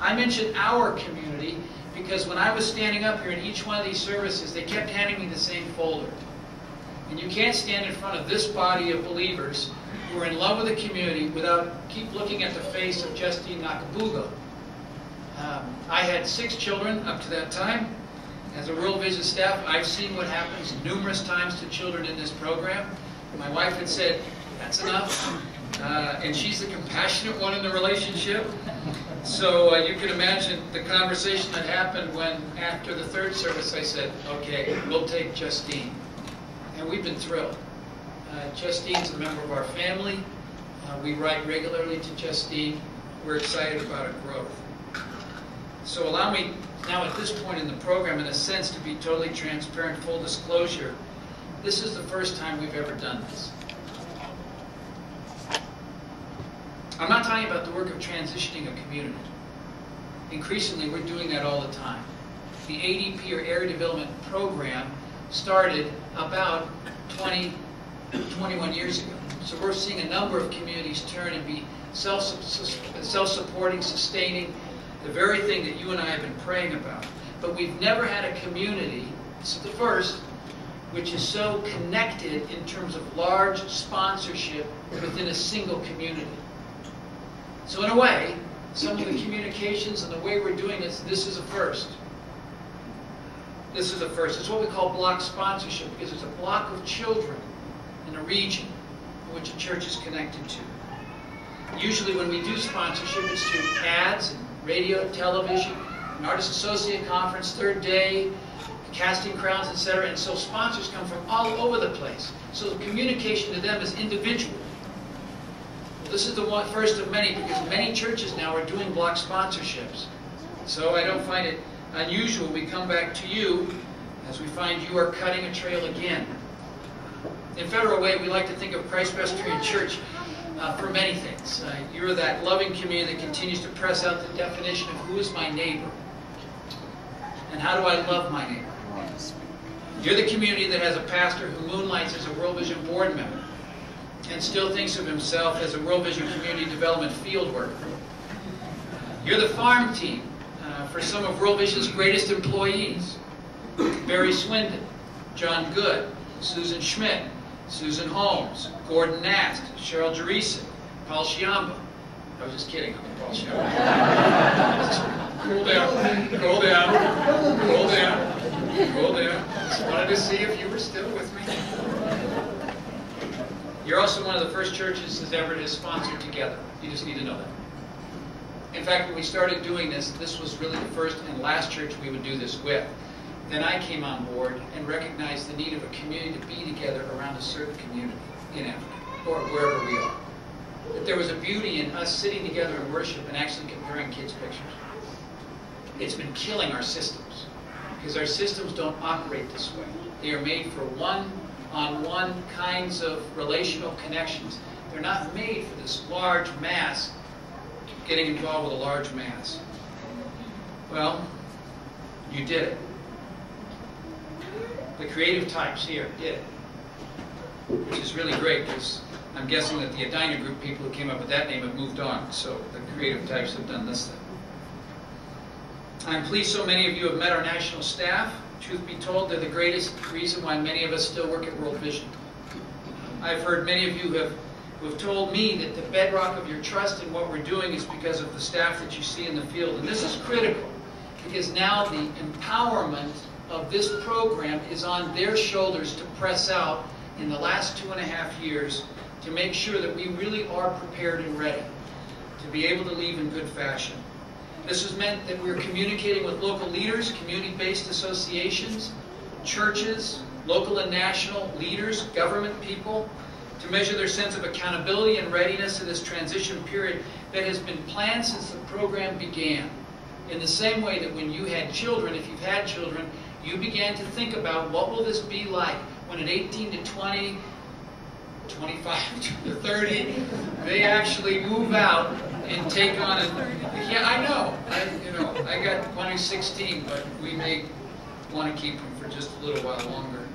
I mentioned our community because when I was standing up here in each one of these services, they kept handing me the same folder. And you can't stand in front of this body of believers who are in love with the community without keep looking at the face of Justine Nakabuga. I had 6 children up to that time. As a World Vision staff, I've seen what happens numerous times to children in this program. My wife had said, that's enough. And she's the compassionate one in the relationship. So you can imagine the conversation that happened when, after the 3rd service, I said, okay, we'll take Justine. And we've been thrilled. Justine's a member of our family. We write regularly to Justine. We're excited about her growth. So allow me now at this point in the program, in a sense, to be totally transparent, full disclosure. This is the first time we've ever done this. I'm not talking about the work of transitioning a community. Increasingly, we're doing that all the time. The ADP, or Area Development Program, started about 21 years ago. So we're seeing a number of communities turn and be self-supporting, sustaining, the very thing that you and I have been praying about. But we've never had a community, this is the first, which is so connected in terms of large sponsorship within a single community. So in a way, some of the communications and the way we're doing this is a first. This is a first. It's what we call block sponsorship, because it's a block of children in a region in which a church is connected to. Usually when we do sponsorship, it's through ads, and radio, television, an Artist Associate Conference, Third Day, Casting Crowns, etc. And so sponsors come from all over the place. So the communication to them is individual. Well, this is the first of many, because many churches now are doing block sponsorships. So I don't find it unusual. We come back to you as we find you are cutting a trail again. In Federal Way, we like to think of Christ Presbyterian Church for many things. You're that loving community that continues to press out the definition of who is my neighbor and how do I love my neighbor. You're the community that has a pastor who moonlights as a World Vision board member and still thinks of himself as a World Vision community development field worker. You're the farm team for some of World Vision's greatest employees. Barry Swindon, John Good, Susan Schmidt, Susan Holmes, Gordon Nast, Cheryl Jerison, Paul Shiamba. I was just kidding, Paul Shiamba. Cool down, cool down, cool down, cool down. Just wanted to see if you were still with me. You're also one of the first churches that's ever sponsored together. You just need to know that. In fact, when we started doing this, this was really the first and last church we would do this with. Then I came on board and recognized the need of a community to be together around a certain community in Africa, or wherever we are. That there was a beauty in us sitting together in worship and actually comparing kids' pictures. It's been killing our systems, because our systems don't operate this way. They are made for one-on-one kinds of relational connections. They're not made for this large mass getting involved with a large mass. Well, you did it. The creative types here did it, which is really great, because I'm guessing that the Edina Group people who came up with that name have moved on, so the creative types have done this thing. I'm pleased so many of you have met our national staff. Truth be told, they're the greatest reason why many of us still work at World Vision. I've heard many of you who have told me that the bedrock of your trust in what we're doing is because of the staff that you see in the field. And this is critical, because now the empowerment of this program is on their shoulders to press out in the last 2.5 years to make sure that we really are prepared and ready to be able to leave in good fashion. This has meant that we're communicating with local leaders, community-based associations, churches, local and national leaders, government people, to measure their sense of accountability and readiness in this transition period that has been planned since the program began. In the same way that when you had children, if you've had children, you began to think about what will this be like when at 18 to 20, 25 to 30, they actually move out and take on a... Yeah, I know. I got one who's 16, but we may want to keep him for just a little while longer.